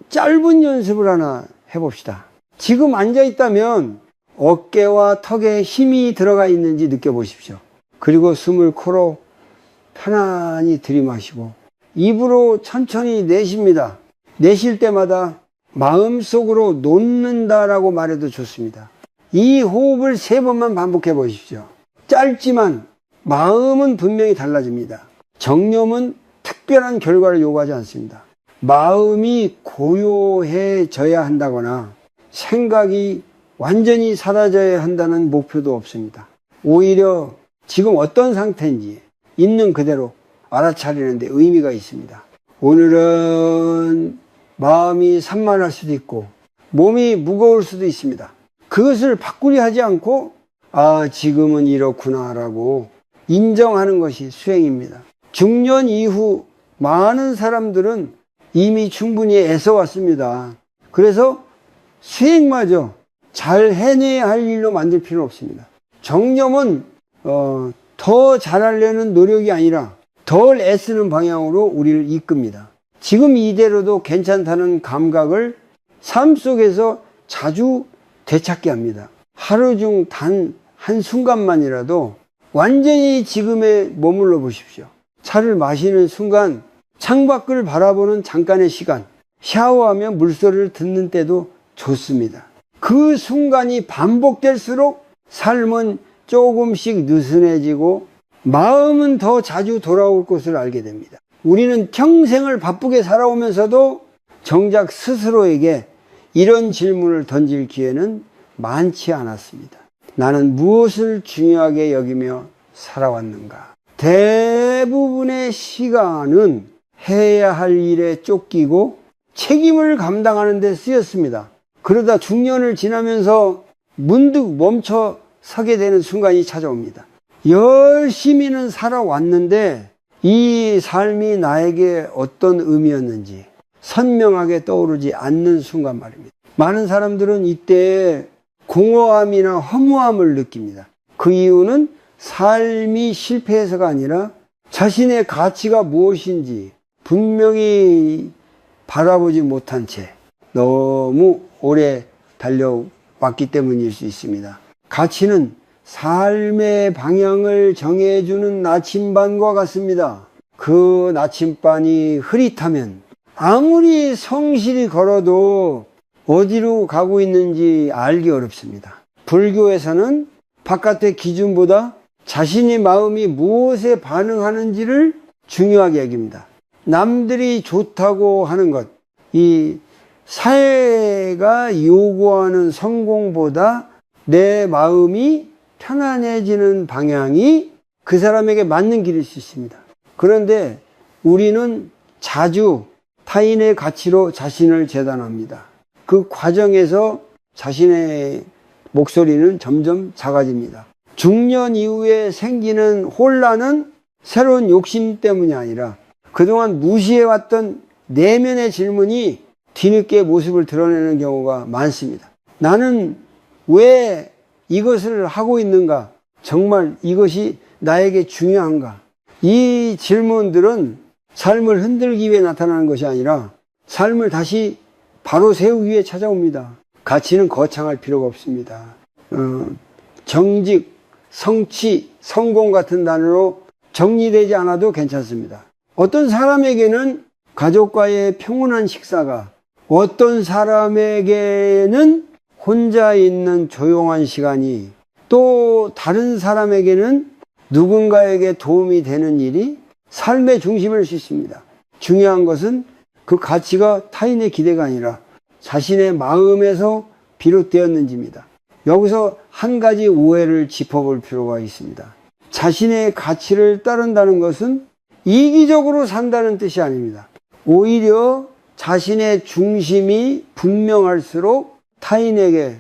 [SPEAKER 1] 짧은 연습을 하나 해봅시다. 지금 앉아있다면 어깨와 턱에 힘이 들어가 있는지 느껴보십시오. 그리고 숨을 코로 편안히 들이마시고 입으로 천천히 내쉽니다. 내쉴 때마다 마음속으로 놓는다라고 말해도 좋습니다. 이 호흡을 3번만 반복해 보십시오. 짧지만 마음은 분명히 달라집니다. 정념은 특별한 결과를 요구하지 않습니다. 마음이 고요해져야 한다거나 생각이 완전히 사라져야 한다는 목표도 없습니다. 오히려 지금 어떤 상태인지 있는 그대로 알아차리는 데 의미가 있습니다. 오늘은 마음이 산만할 수도 있고 몸이 무거울 수도 있습니다. 그것을 바꾸려 하지 않고 지금은 이렇구나 라고 인정하는 것이 수행입니다. 중년 이후 많은 사람들은 이미 충분히 애써 왔습니다. 그래서 수행마저 잘 해내야 할 일로 만들 필요는 없습니다. 정념은 더 잘하려는 노력이 아니라 덜 애쓰는 방향으로 우리를 이끕니다. 지금 이대로도 괜찮다는 감각을 삶 속에서 자주 되찾게 합니다. 하루 중 단 한순간만이라도 완전히 지금에 머물러 보십시오. 차를 마시는 순간 창밖을 바라보는 잠깐의 시간, 샤워하며 물소리를 듣는 때도 좋습니다. 그 순간이 반복될수록 삶은 조금씩 느슨해지고 마음은 더 자주 돌아올 것을 알게 됩니다. 우리는 평생을 바쁘게 살아오면서도 정작 스스로에게 이런 질문을 던질 기회는 많지 않았습니다. 나는 무엇을 중요하게 여기며 살아왔는가? 대부분의 시간은 해야 할 일에 쫓기고 책임을 감당하는 데 쓰였습니다. 그러다 중년을 지나면서 문득 멈춰 서게 되는 순간이 찾아옵니다. 열심히는 살아왔는데 이 삶이 나에게 어떤 의미였는지 선명하게 떠오르지 않는 순간 말입니다. 많은 사람들은 이때 공허함이나 허무함을 느낍니다. 그 이유는 삶이 실패해서가 아니라 자신의 가치가 무엇인지 분명히 바라보지 못한 채 너무 오래 달려왔기 때문일 수 있습니다. 가치는 삶의 방향을 정해주는 나침반과 같습니다. 그 나침반이 흐릿하면 아무리 성실히 걸어도 어디로 가고 있는지 알기 어렵습니다. 불교에서는 바깥의 기준보다 자신의 마음이 무엇에 반응하는지를 중요하게 여깁니다. 남들이 좋다고 하는 것, 이 사회가 요구하는 성공보다 내 마음이 편안해지는 방향이 그 사람에게 맞는 길일 수 있습니다. 그런데 우리는 자주 타인의 가치로 자신을 재단합니다. 그 과정에서 자신의 목소리는 점점 작아집니다. 중년 이후에 생기는 혼란은 새로운 욕심 때문이 아니라 그동안 무시해왔던 내면의 질문이 뒤늦게 모습을 드러내는 경우가 많습니다. 나는 왜 이것을 하고 있는가? 정말 이것이 나에게 중요한가? 이 질문들은 삶을 흔들기 위해 나타나는 것이 아니라 삶을 다시 바로 세우기 위해 찾아옵니다. 가치는 거창할 필요가 없습니다. 정직, 성취, 성공 같은 단어로 정리되지 않아도 괜찮습니다. 어떤 사람에게는 가족과의 평온한 식사가, 어떤 사람에게는 혼자 있는 조용한 시간이, 또 다른 사람에게는 누군가에게 도움이 되는 일이 삶의 중심일 수 있습니다. 중요한 것은 그 가치가 타인의 기대가 아니라 자신의 마음에서 비롯되었는지입니다. 여기서 한 가지 오해를 짚어볼 필요가 있습니다. 자신의 가치를 따른다는 것은 이기적으로 산다는 뜻이 아닙니다. 오히려 자신의 중심이 분명할수록 타인에게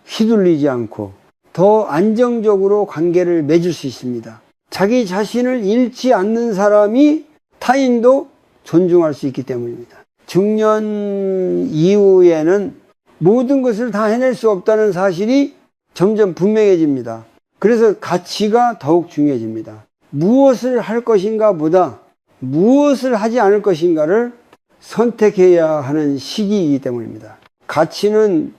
[SPEAKER 1] 휘둘리지 않고 더 안정적으로 관계를 맺을 수 있습니다. 자기 자신을 잃지 않는 사람이 타인도 존중할 수 있기 때문입니다. 중년 이후에는 모든 것을 다 해낼 수 없다는 사실이 점점 분명해집니다. 그래서 가치가 더욱 중요해집니다. 무엇을 할 것인가 보다 무엇을 하지 않을 것인가를 선택해야 하는 시기이기 때문입니다. 가치는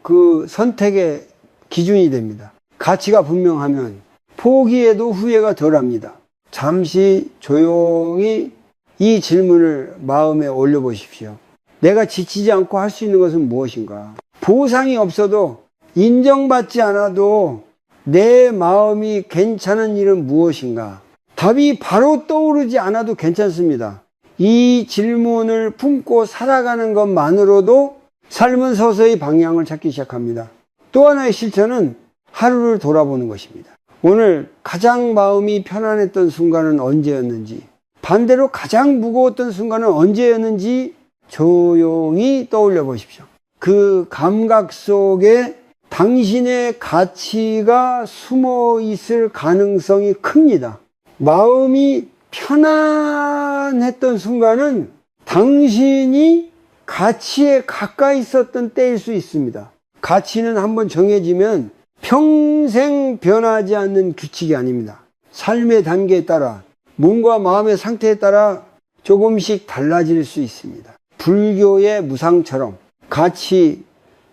[SPEAKER 1] 그 선택의 기준이 됩니다. 가치가 분명하면 포기해도 후회가 덜합니다. 잠시 조용히 이 질문을 마음에 올려보십시오. 내가 지치지 않고 할 수 있는 것은 무엇인가? 보상이 없어도 인정받지 않아도 내 마음이 괜찮은 일은 무엇인가? 답이 바로 떠오르지 않아도 괜찮습니다. 이 질문을 품고 살아가는 것만으로도 삶은 서서히 방향을 찾기 시작합니다. 또 하나의 실천은 하루를 돌아보는 것입니다. 오늘 가장 마음이 편안했던 순간은 언제였는지, 반대로 가장 무거웠던 순간은 언제였는지 조용히 떠올려 보십시오. 그 감각 속에 당신의 가치가 숨어 있을 가능성이 큽니다. 마음이 편안했던 순간은 당신이 가치에 가까이 있었던 때일 수 있습니다. 가치는 한번 정해지면 평생 변하지 않는 규칙이 아닙니다. 삶의 단계에 따라, 몸과 마음의 상태에 따라 조금씩 달라질 수 있습니다. 불교의 무상처럼 가치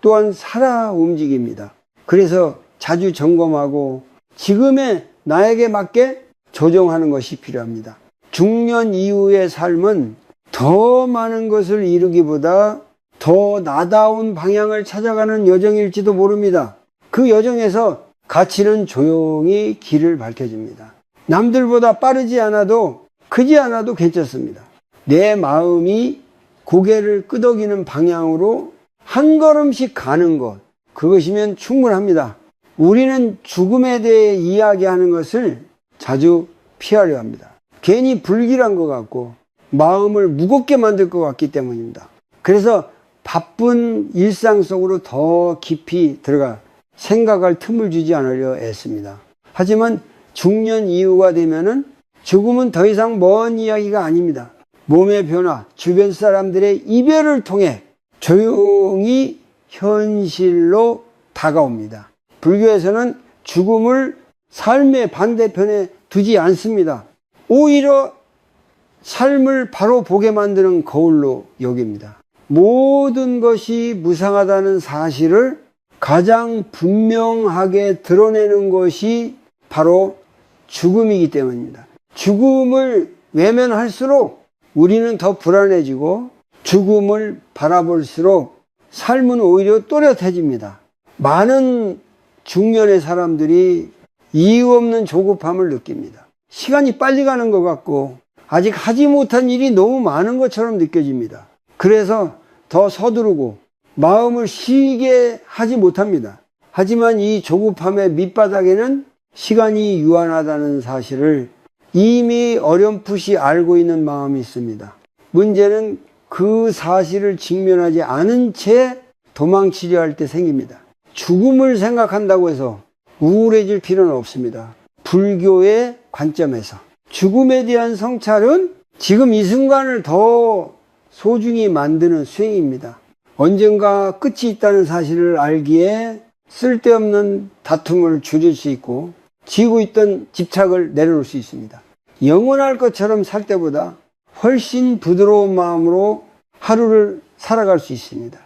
[SPEAKER 1] 또한 살아 움직입니다. 그래서 자주 점검하고 지금의 나에게 맞게 조정하는 것이 필요합니다. 중년 이후의 삶은 더 많은 것을 이루기보다 더 나다운 방향을 찾아가는 여정일지도 모릅니다. 그 여정에서 가치는 조용히 길을 밝혀줍니다. 남들보다 빠르지 않아도 크지 않아도 괜찮습니다. 내 마음이 고개를 끄덕이는 방향으로 한 걸음씩 가는 것, 그것이면 충분합니다. 우리는 죽음에 대해 이야기하는 것을 자주 피하려 합니다. 괜히 불길한 것 같고 마음을 무겁게 만들 것 같기 때문입니다. 그래서 바쁜 일상 속으로 더 깊이 들어가 생각할 틈을 주지 않으려 애씁니다. 하지만 중년 이후가 되면은 죽음은 더 이상 먼 이야기가 아닙니다. 몸의 변화, 주변 사람들의 이별을 통해 조용히 현실로 다가옵니다. 불교에서는 죽음을 삶의 반대편에 두지 않습니다. 오히려 삶을 바로 보게 만드는 거울로 여깁니다. 모든 것이 무상하다는 사실을 가장 분명하게 드러내는 것이 바로 죽음이기 때문입니다. 죽음을 외면할수록 우리는 더 불안해지고 죽음을 바라볼수록 삶은 오히려 또렷해집니다. 많은 중년의 사람들이 이유 없는 조급함을 느낍니다. 시간이 빨리 가는 것 같고 아직 하지 못한 일이 너무 많은 것처럼 느껴집니다. 그래서 더 서두르고 마음을 쉬게 하지 못합니다. 하지만 이 조급함의 밑바닥에는 시간이 유한하다는 사실을 이미 어렴풋이 알고 있는 마음이 있습니다. 문제는 그 사실을 직면하지 않은 채 도망치려 할 때 생깁니다. 죽음을 생각한다고 해서 우울해질 필요는 없습니다. 불교의 관점에서 죽음에 대한 성찰은 지금 이 순간을 더 소중히 만드는 수행입니다. 언젠가 끝이 있다는 사실을 알기에 쓸데없는 다툼을 줄일 수 있고 지고 있던 집착을 내려놓을 수 있습니다. 영원할 것처럼 살 때보다 훨씬 부드러운 마음으로 하루를 살아갈 수 있습니다.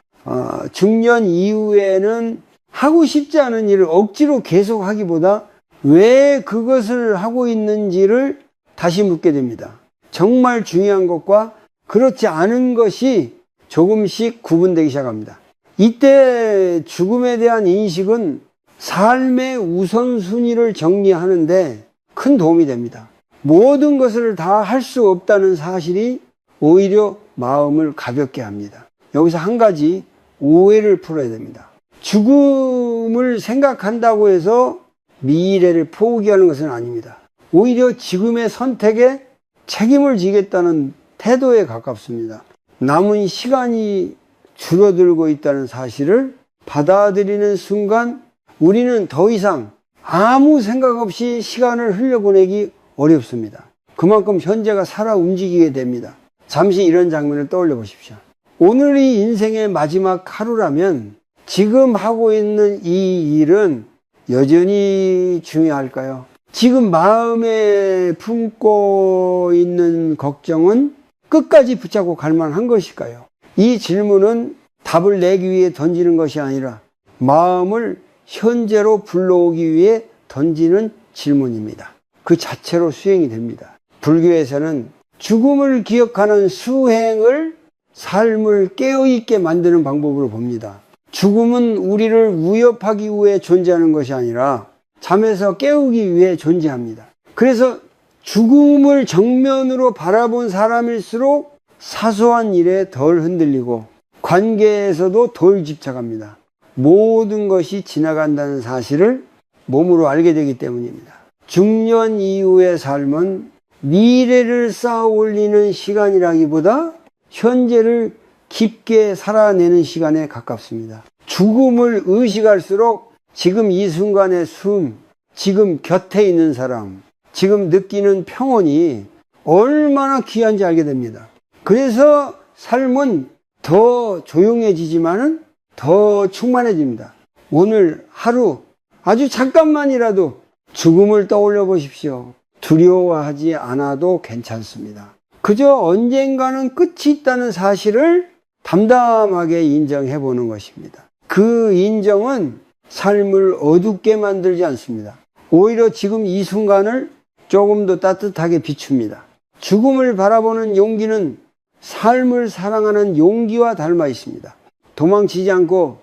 [SPEAKER 1] 중년 이후에는 하고 싶지 않은 일을 억지로 계속하기보다 왜 그것을 하고 있는지를 다시 묻게 됩니다. 정말 중요한 것과 그렇지 않은 것이 조금씩 구분되기 시작합니다. 이때 죽음에 대한 인식은 삶의 우선순위를 정리하는데 큰 도움이 됩니다. 모든 것을 다 할 수 없다는 사실이 오히려 마음을 가볍게 합니다. 여기서 한 가지 오해를 풀어야 됩니다. 죽음을 생각한다고 해서 미래를 포기하는 것은 아닙니다. 오히려 지금의 선택에 책임을 지겠다는 태도에 가깝습니다. 남은 시간이 줄어들고 있다는 사실을 받아들이는 순간 우리는 더 이상 아무 생각 없이 시간을 흘려보내기 어렵습니다. 그만큼 현재가 살아 움직이게 됩니다. 잠시 이런 장면을 떠올려 보십시오. 오늘이 인생의 마지막 하루라면 지금 하고 있는 이 일은 여전히 중요할까요? 지금 마음에 품고 있는 걱정은 끝까지 붙잡고 갈 만한 것일까요? 이 질문은 답을 내기 위해 던지는 것이 아니라 마음을 현재로 불러오기 위해 던지는 질문입니다. 그 자체로 수행이 됩니다. 불교에서는 죽음을 기억하는 수행을 삶을 깨어있게 만드는 방법으로 봅니다. 죽음은 우리를 위협하기 위해 존재하는 것이 아니라 잠에서 깨우기 위해 존재합니다. 그래서 죽음을 정면으로 바라본 사람일수록 사소한 일에 덜 흔들리고 관계에서도 덜 집착합니다. 모든 것이 지나간다는 사실을 몸으로 알게 되기 때문입니다. 중년 이후의 삶은 미래를 쌓아 올리는 시간이라기보다 현재를 깊게 살아내는 시간에 가깝습니다. 죽음을 의식할수록 지금 이 순간의 숨, 지금 곁에 있는 사람, 지금 느끼는 평온이 얼마나 귀한지 알게 됩니다. 그래서 삶은 더 조용해지지만은 더 충만해집니다. 오늘 하루 아주 잠깐만이라도 죽음을 떠올려 보십시오. 두려워하지 않아도 괜찮습니다. 그저 언젠가는 끝이 있다는 사실을 담담하게 인정해 보는 것입니다. 그 인정은 삶을 어둡게 만들지 않습니다. 오히려 지금 이 순간을 조금 더 따뜻하게 비춥니다. 죽음을 바라보는 용기는 삶을 사랑하는 용기와 닮아 있습니다. 도망치지 않고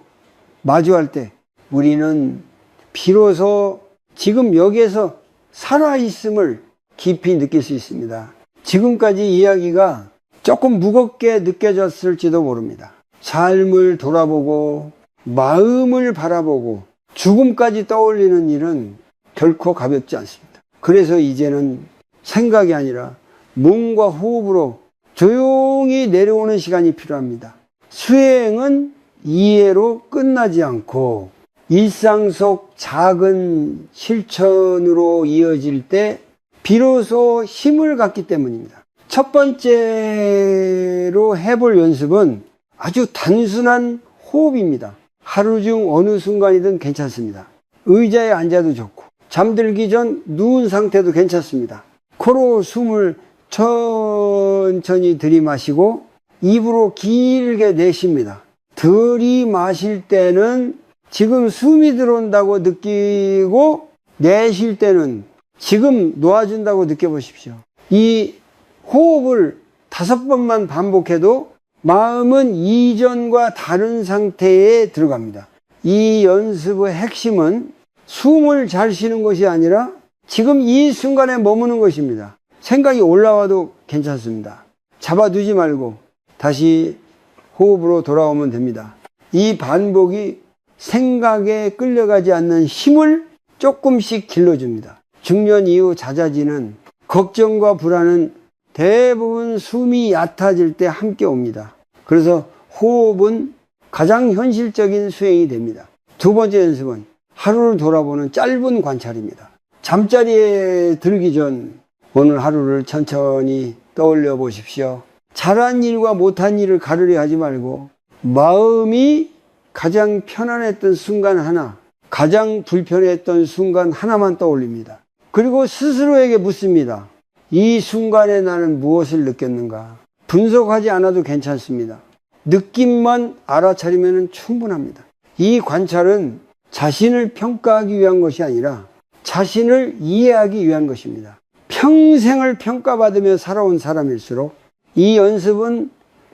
[SPEAKER 1] 마주할 때 우리는 비로소 지금 여기에서 살아있음을 깊이 느낄 수 있습니다. 지금까지 이야기가 조금 무겁게 느껴졌을지도 모릅니다. 삶을 돌아보고 마음을 바라보고 죽음까지 떠올리는 일은 결코 가볍지 않습니다. 그래서 이제는 생각이 아니라 몸과 호흡으로 조용히 내려오는 시간이 필요합니다. 수행은 이해로 끝나지 않고 일상 속 작은 실천으로 이어질 때 비로소 힘을 갖기 때문입니다. 첫 번째로 해볼 연습은 아주 단순한 호흡입니다. 하루 중 어느 순간이든 괜찮습니다. 의자에 앉아도 좋고 잠들기 전 누운 상태도 괜찮습니다. 코로 숨을 천천히 들이마시고 입으로 길게 내쉽니다. 들이마실 때는 지금 숨이 들어온다고 느끼고 내쉴 때는 지금 놓아준다고 느껴보십시오. 이 호흡을 5번만 반복해도 마음은 이전과 다른 상태에 들어갑니다. 이 연습의 핵심은 숨을 잘 쉬는 것이 아니라 지금 이 순간에 머무는 것입니다. 생각이 올라와도 괜찮습니다. 잡아두지 말고 다시 호흡으로 돌아오면 됩니다. 이 반복이 생각에 끌려가지 않는 힘을 조금씩 길러줍니다. 중년 이후 잦아지는 걱정과 불안은 대부분 숨이 얕아질 때 함께 옵니다. 그래서 호흡은 가장 현실적인 수행이 됩니다. 두 번째 연습은 하루를 돌아보는 짧은 관찰입니다. 잠자리에 들기 전 오늘 하루를 천천히 떠올려 보십시오. 잘한 일과 못한 일을 가르려 하지 말고 마음이 가장 편안했던 순간 하나, 가장 불편했던 순간 하나만 떠올립니다. 그리고 스스로에게 묻습니다. 이 순간에 나는 무엇을 느꼈는가? 분석하지 않아도 괜찮습니다. 느낌만 알아차리면 충분합니다. 이 관찰은 자신을 평가하기 위한 것이 아니라 자신을 이해하기 위한 것입니다. 평생을 평가받으며 살아온 사람일수록 이 연습은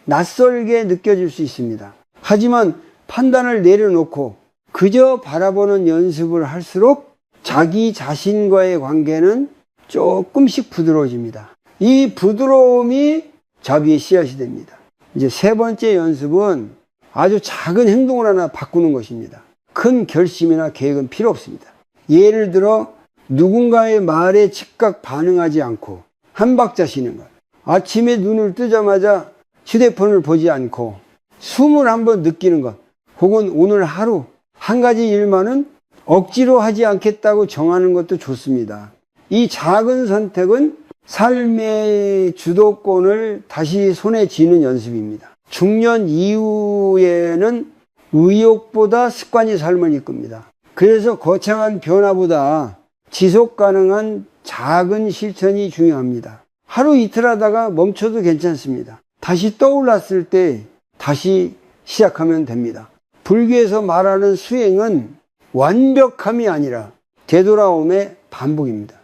[SPEAKER 1] 낯설게 느껴질 수 있습니다. 하지만 판단을 내려놓고 그저 바라보는 연습을 할수록 자기 자신과의 관계는 조금씩 부드러워집니다. 이 부드러움이 자비의 씨앗이 됩니다. 이제 세 번째 연습은 아주 작은 행동을 하나 바꾸는 것입니다. 큰 결심이나 계획은 필요 없습니다. 예를 들어 누군가의 말에 즉각 반응하지 않고 한 박자 쉬는 것, 아침에 눈을 뜨자마자 휴대폰을 보지 않고 숨을 한번 느끼는 것, 혹은 오늘 하루 한 가지 일만은 억지로 하지 않겠다고 정하는 것도 좋습니다. 이 작은 선택은 삶의 주도권을 다시 손에 쥐는 연습입니다. 중년 이후에는 의욕보다 습관이 삶을 이끕니다. 그래서 거창한 변화보다 지속 가능한 작은 실천이 중요합니다. 하루 이틀 하다가 멈춰도 괜찮습니다. 다시 떠올랐을 때 다시 시작하면 됩니다. 불교에서 말하는 수행은 완벽함이 아니라 되돌아옴의 반복입니다.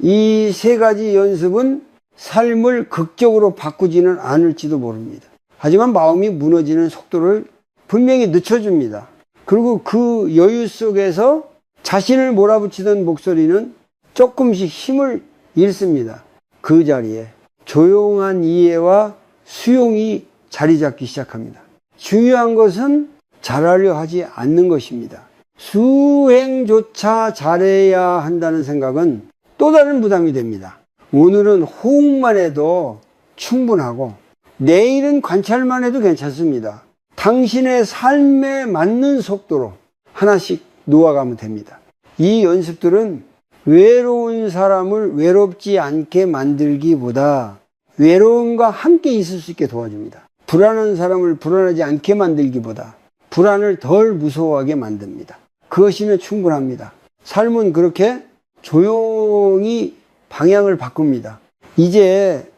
[SPEAKER 1] 이 세 가지 연습은 삶을 극적으로 바꾸지는 않을지도 모릅니다. 하지만 마음이 무너지는 속도를 분명히 늦춰줍니다. 그리고 그 여유 속에서 자신을 몰아붙이던 목소리는 조금씩 힘을 잃습니다. 그 자리에 조용한 이해와 수용이 자리 잡기 시작합니다. 중요한 것은 잘하려 하지 않는 것입니다. 수행조차 잘해야 한다는 생각은 또 다른 부담이 됩니다. 오늘은 호흡만 해도 충분하고 내일은 관찰만 해도 괜찮습니다. 당신의 삶에 맞는 속도로 하나씩 놓아가면 됩니다. 이 연습들은 외로운 사람을 외롭지 않게 만들기보다 외로움과 함께 있을 수 있게 도와줍니다. 불안한 사람을 불안하지 않게 만들기보다 불안을 덜 무서워하게 만듭니다. 그것이면 충분합니다. 삶은 그렇게 조용히 방향을 바꿉니다. 이제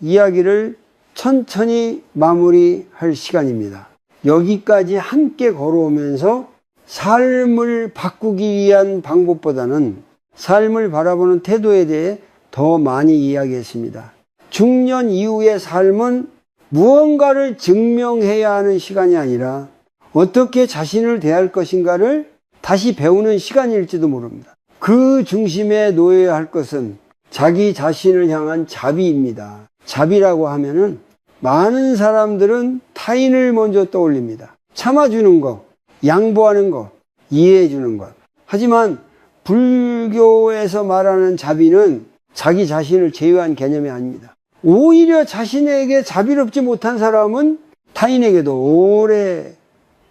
[SPEAKER 1] 이야기를 천천히 마무리할 시간입니다. 여기까지 함께 걸어오면서 삶을 바꾸기 위한 방법보다는 삶을 바라보는 태도에 대해 더 많이 이야기했습니다. 중년 이후의 삶은 무언가를 증명해야 하는 시간이 아니라 어떻게 자신을 대할 것인가를 다시 배우는 시간일지도 모릅니다. 그 중심에 놓여야 할 것은 자기 자신을 향한 자비입니다. 자비라고 하면은 많은 사람들은 타인을 먼저 떠올립니다. 참아주는 것, 양보하는 것, 이해해주는 것. 하지만 불교에서 말하는 자비는 자기 자신을 제외한 개념이 아닙니다. 오히려 자신에게 자비롭지 못한 사람은 타인에게도 오래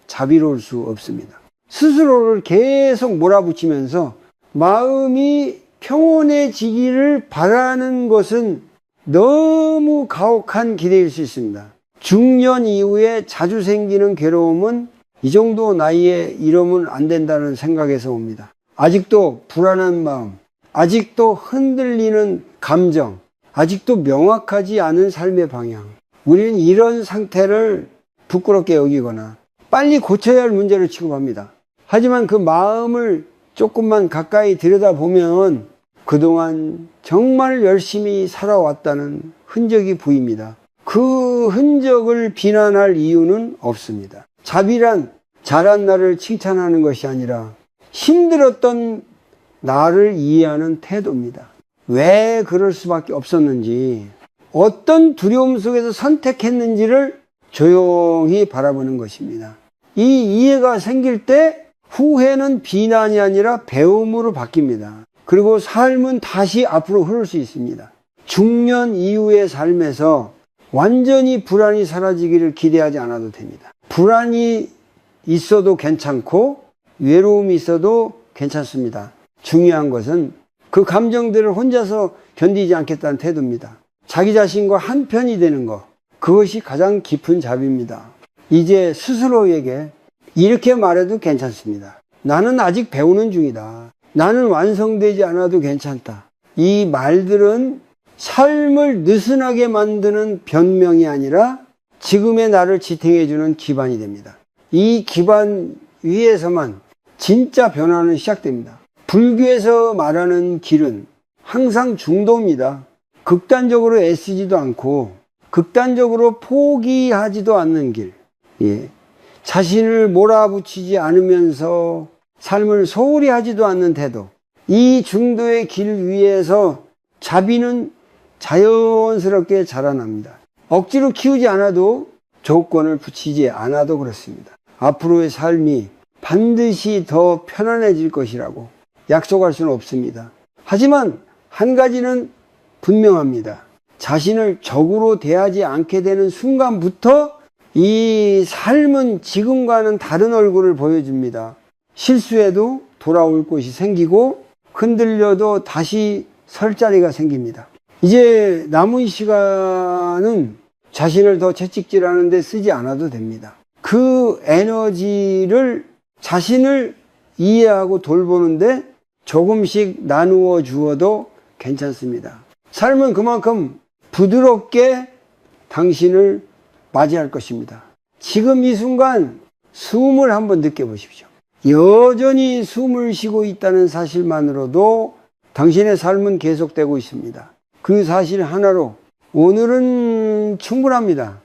[SPEAKER 1] 자비로울 수 없습니다. 스스로를 계속 몰아붙이면서 마음이 평온해지기를 바라는 것은 너무 가혹한 기대일 수 있습니다. 중년 이후에 자주 생기는 괴로움은 이 정도 나이에 이러면 안 된다는 생각에서 옵니다. 아직도 불안한 마음, 아직도 흔들리는 감정, 아직도 명확하지 않은 삶의 방향. 우리는 이런 상태를 부끄럽게 여기거나 빨리 고쳐야 할 문제를 취급합니다. 하지만 그 마음을 조금만 가까이 들여다보면 그동안 정말 열심히 살아왔다는 흔적이 보입니다. 그 흔적을 비난할 이유는 없습니다. 자비란 잘한 나를 칭찬하는 것이 아니라 힘들었던 나를 이해하는 태도입니다. 왜 그럴 수밖에 없었는지, 어떤 두려움 속에서 선택했는지를 조용히 바라보는 것입니다. 이 이해가 생길 때 후회는 비난이 아니라 배움으로 바뀝니다. 그리고 삶은 다시 앞으로 흐를 수 있습니다. 중년 이후의 삶에서 완전히 불안이 사라지기를 기대하지 않아도 됩니다. 불안이 있어도 괜찮고 외로움이 있어도 괜찮습니다. 중요한 것은 그 감정들을 혼자서 견디지 않겠다는 태도입니다. 자기 자신과 한편이 되는 것, 그것이 가장 깊은 자비입니다. 이제 스스로에게 이렇게 말해도 괜찮습니다. 나는 아직 배우는 중이다. 나는 완성되지 않아도 괜찮다. 이 말들은 삶을 느슨하게 만드는 변명이 아니라 지금의 나를 지탱해주는 기반이 됩니다. 이 기반 위에서만 진짜 변화는 시작됩니다. 불교에서 말하는 길은 항상 중도입니다. 극단적으로 애쓰지도 않고 극단적으로 포기하지도 않는 길. 자신을 몰아붙이지 않으면서 삶을 소홀히 하지도 않는 태도. 이 중도의 길 위에서 자비는 자연스럽게 자라납니다. 억지로 키우지 않아도 조건을 붙이지 않아도 그렇습니다. 앞으로의 삶이 반드시 더 편안해질 것이라고 약속할 수는 없습니다. 하지만 한 가지는 분명합니다. 자신을 적으로 대하지 않게 되는 순간부터 이 삶은 지금과는 다른 얼굴을 보여줍니다. 실수해도 돌아올 곳이 생기고 흔들려도 다시 설 자리가 생깁니다. 이제 남은 시간은 자신을 더 채찍질하는 데 쓰지 않아도 됩니다. 그 에너지를 자신을 이해하고 돌보는데 조금씩 나누어 주어도 괜찮습니다. 삶은 그만큼 부드럽게 당신을 맞이할 것입니다. 지금 이 순간 숨을 한번 느껴보십시오. 여전히 숨을 쉬고 있다는 사실만으로도 당신의 삶은 계속되고 있습니다. 그 사실 하나로 오늘은 충분합니다.